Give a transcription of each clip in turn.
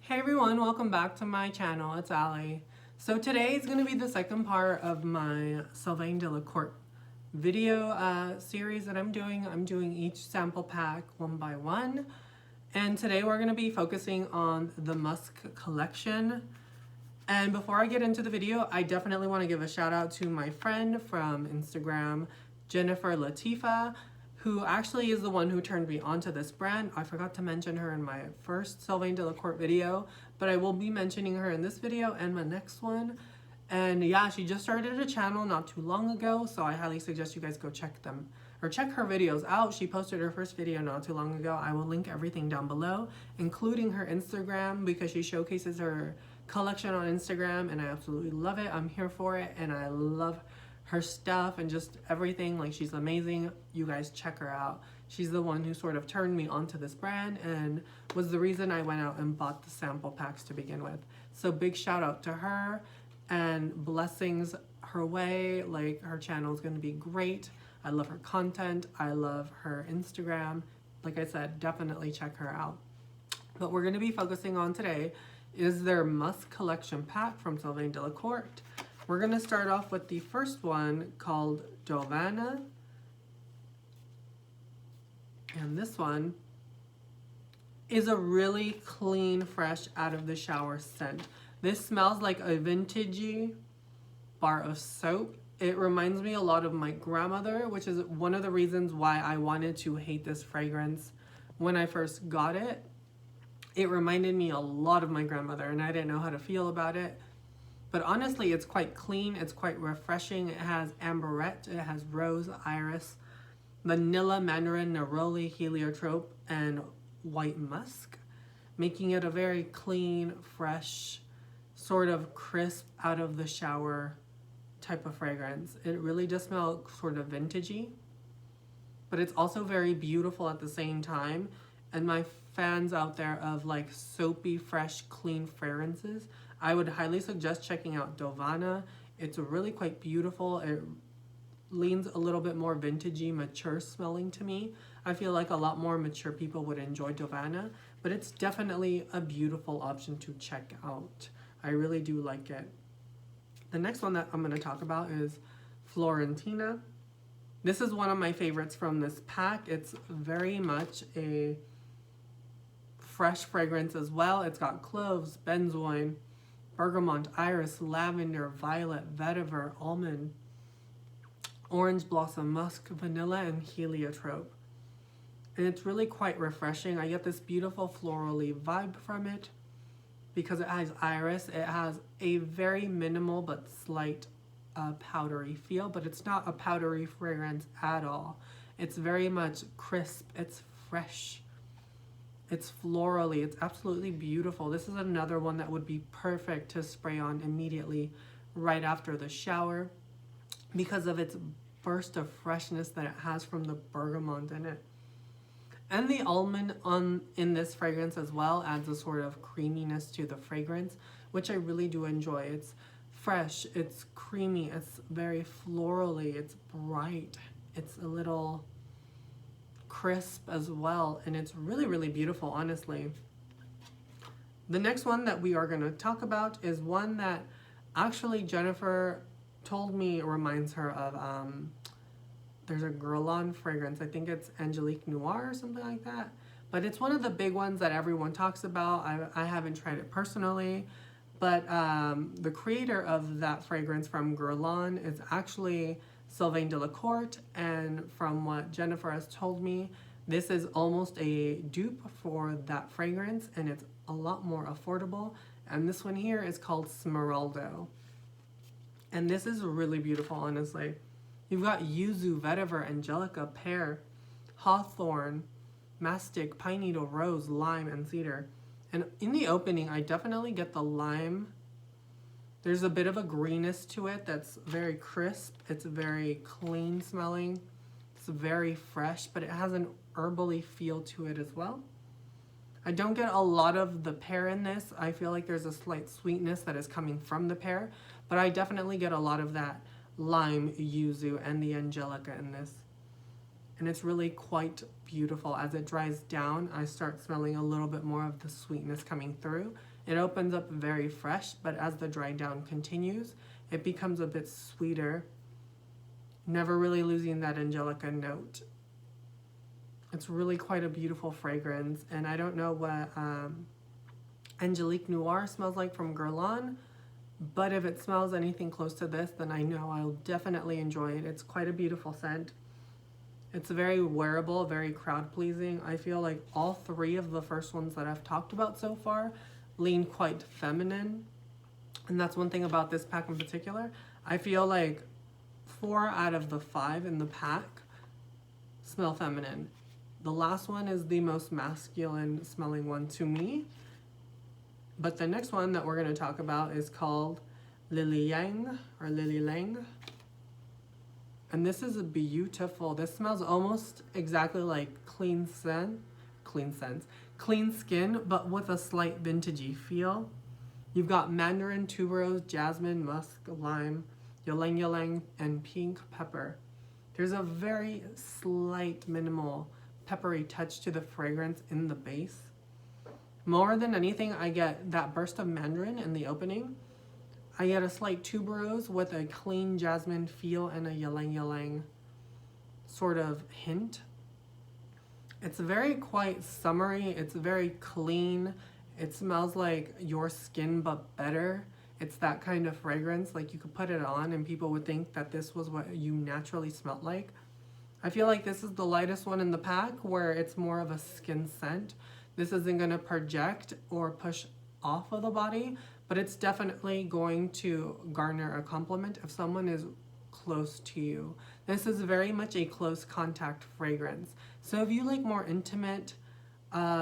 Hey everyone, welcome back to my channel. It's Ali. So today is going to be the second part of my Sylvaine Delacourte video series that I'm doing. I'm doing each sample pack one by one. And today we're going to be focusing on the musk collection. And before I get into the video, I definitely want to give a shout out to my friend from Instagram, Jennifer Latifa, who actually is the one who turned me onto this brand. I forgot to mention her in my first Sylvaine Delacourte video, but I will be mentioning her in this video and my next one. And yeah, she just started a channel not too long ago, so I highly suggest you guys go check them or check her videos out. She posted her first video not too long ago. I will link everything down below, including her Instagram, because she showcases her collection on Instagram and I absolutely love it. I'm here for it and I love her stuff and just everything. Like, she's amazing. You guys check her out. She's the one who sort of turned me onto this brand and was the reason I went out and bought the sample packs to begin with. So big shout out to her and blessings her way. Like, her channel is going to be great. I love her content. I love her Instagram. Like I said, definitely check her out. But we're going to be focusing on today is their musk collection pack from Sylvaine Delacourte. We're going to start off with the first one called Giovanna. And this one is a really clean, fresh, out of the shower scent. This smells like a vintagey bar of soap. It reminds me a lot of my grandmother, which is one of the reasons why I wanted to hate this fragrance when I first got it. It reminded me a lot of my grandmother and I didn't know how to feel about it. But honestly, it's quite clean, it's quite refreshing. It has amberette, it has rose, iris, vanilla, mandarin, neroli, heliotrope, and white musk, making it a very clean, fresh, sort of crisp, out of the shower type of fragrance. It really does smell sort of vintagey, but it's also very beautiful at the same time. And my fans out there of like soapy, fresh, clean fragrances, I would highly suggest checking out Giovanna. It's really quite beautiful. It leans a little bit more vintagey, mature smelling to me. I feel like a lot more mature people would enjoy Giovanna, but it's definitely a beautiful option to check out. I really do like it. The next one that I'm going to talk about is Florentina. This is one of my favorites from this pack. It's very much a fresh fragrance as well. It's got cloves, benzoin, bergamot, iris, lavender, violet, vetiver, almond, orange blossom, musk, vanilla, and heliotrope. And it's really quite refreshing. I get this beautiful florally vibe from it because it has iris. It has a very minimal but slight powdery feel, but it's not a powdery fragrance at all. It's very much crisp. It's fresh. It's florally. It's absolutely beautiful. This is another one that would be perfect to spray on immediately right after the shower because of its burst of freshness that it has from the bergamot in it. And the almond in this fragrance as well adds a sort of creaminess to the fragrance, which I really do enjoy. It's fresh, it's creamy, it's very florally, it's bright, it's a little crisp as well, and it's really, really beautiful, honestly. The next one that we are going to talk about is one that actually Jennifer told me reminds her of there's a Guerlain fragrance. I think it's Angelique Noir or something like that, but it's one of the big ones that everyone talks about. I haven't tried it personally, but the creator of that fragrance from Guerlain is actually Sylvaine Delacourte, and from what Jennifer has told me, this is almost a dupe for that fragrance, and it's a lot more affordable. And this one here is called Smeraldo, and this is really beautiful, honestly. You've got yuzu, vetiver, angelica, pear, hawthorn, mastic, pine needle, rose, lime, and cedar. And in the opening, I definitely get the lime. There's a bit of a greenness to it that's very crisp. It's very clean smelling. It's very fresh, but it has an herbally feel to it as well. I don't get a lot of the pear in this. I feel like there's a slight sweetness that is coming from the pear, but I definitely get a lot of that lime, yuzu, and the angelica in this. and it's really quite beautiful. As it dries down, I start smelling a little bit more of the sweetness coming through. It opens up very fresh, but as the dry down continues, it becomes a bit sweeter, never really losing that angelica note. It's really quite a beautiful fragrance, and I don't know what Angelique Noir smells like from Guerlain, but if it smells anything close to this, then I know I'll definitely enjoy it. It's quite a beautiful scent. It's very wearable, very crowd pleasing. I feel like all three of the first ones that I've talked about so far lean quite feminine, and that's one thing about this pack in particular. I feel like 4 out of the 5 in the pack smell feminine. The last one is the most masculine smelling one to me. But the next one that we're going to talk about is called Lily Yang or Lily Lang. And this is beautiful. This smells almost exactly like clean skin, but with a slight vintagey feel. You've got mandarin, tuberose, jasmine, musk, lime, ylang ylang, and pink pepper. There's a very slight minimal peppery touch to the fragrance in the base. More than anything, I get that burst of mandarin in the opening. I get a slight tuberose with a clean jasmine feel and a ylang ylang sort of hint. It's very quite summery. It's very clean. It smells like your skin but better. It's that kind of fragrance, like you could put it on and people would think that this was what you naturally smelled like. I feel like this is the lightest one in the pack, where it's more of a skin scent. This isn't going to project or push off of the body, but it's definitely going to garner a compliment if someone is close to you. This is very much a close contact fragrance. So if you like more intimate,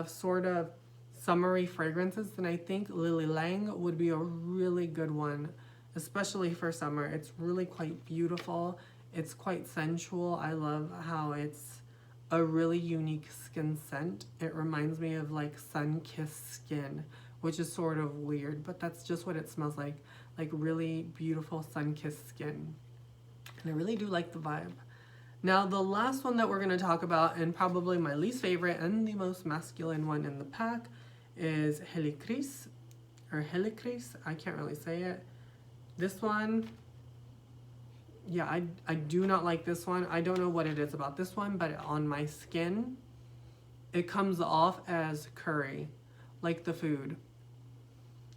sort of summery fragrances, then I think Lily Lang would be a really good one, especially for summer. It's really quite beautiful. It's quite sensual. I love how it's a really unique skin scent. It reminds me of like sun-kissed skin, which is sort of weird, but that's just what it smells like really beautiful sun-kissed skin. And I really do like the vibe. Now, the last one that we're going to talk about, and probably my least favorite and the most masculine one in the pack, is Helicris, or Helicris. I can't really say it. This one, yeah, I do not like this one. I don't know what it is about this one, but on my skin, it comes off as curry, like the food.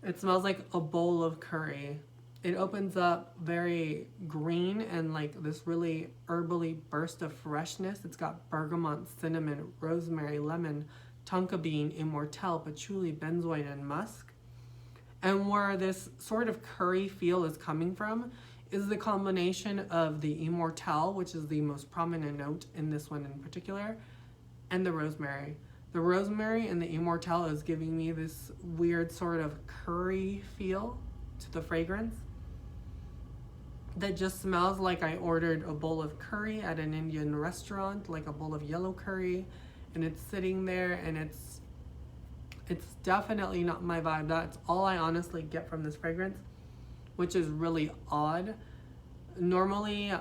It smells like a bowl of curry. It opens up very green and like this really herbally burst of freshness. It's got bergamot, cinnamon, rosemary, lemon, tonka bean, immortelle, patchouli, benzoin, and musk. And where this sort of curry feel is coming from is the combination of the immortelle, which is the most prominent note in this one in particular, and the rosemary. The rosemary and the immortelle is giving me this weird sort of curry feel to the fragrance that just smells like I ordered a bowl of curry at an Indian restaurant, like a bowl of yellow curry, and it's sitting there, and it's definitely not my vibe. That's all I honestly get from this fragrance, which is really odd. Normally,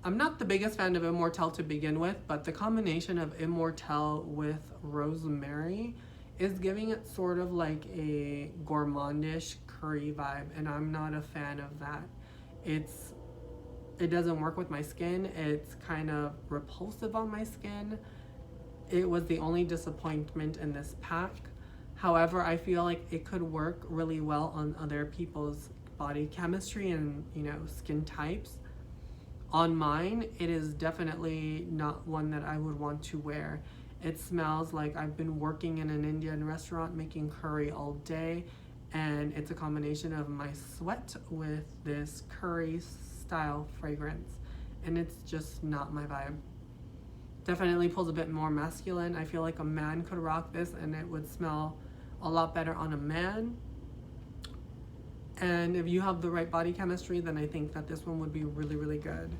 I'm not the biggest fan of immortelle to begin with, but the combination of immortelle with rosemary is giving it sort of like a gourmandish curry vibe, and I'm not a fan of that. It doesn't work with my skin. It's kind of repulsive on my skin. It was the only disappointment in this pack. However, I feel like it could work really well on other people's body chemistry and, you know, skin types. On mine, it is definitely not one that I would want to wear. It smells like I've been working in an Indian restaurant making curry all day, and it's a combination of my sweat with this curry style fragrance, and it's just not my vibe. Definitely pulls a bit more masculine. I feel like a man could rock this and it would smell a lot better on a man. And if you have the right body chemistry, then I think that this one would be really, really good.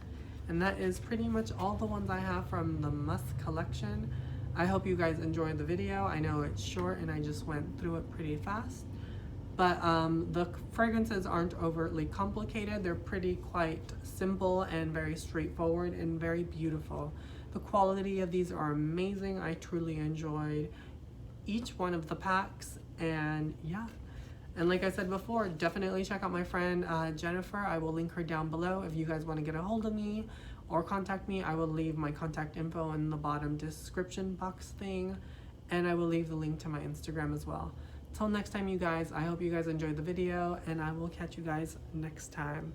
And that is pretty much all the ones I have from the Musk collection. I hope you guys enjoyed the video. I know it's short and I just went through it pretty fast. But the fragrances aren't overtly complicated. They're pretty quite simple and very straightforward and very beautiful. The quality of these are amazing. I truly enjoyed each one of the packs, and yeah. And like I said before, definitely check out my friend Jennifer. I will link her down below if you guys want to get a hold of me or contact me. I will leave my contact info in the bottom description box thing, and I will leave the link to my Instagram as well. Till next time, you guys, I hope you guys enjoyed the video, and I will catch you guys next time.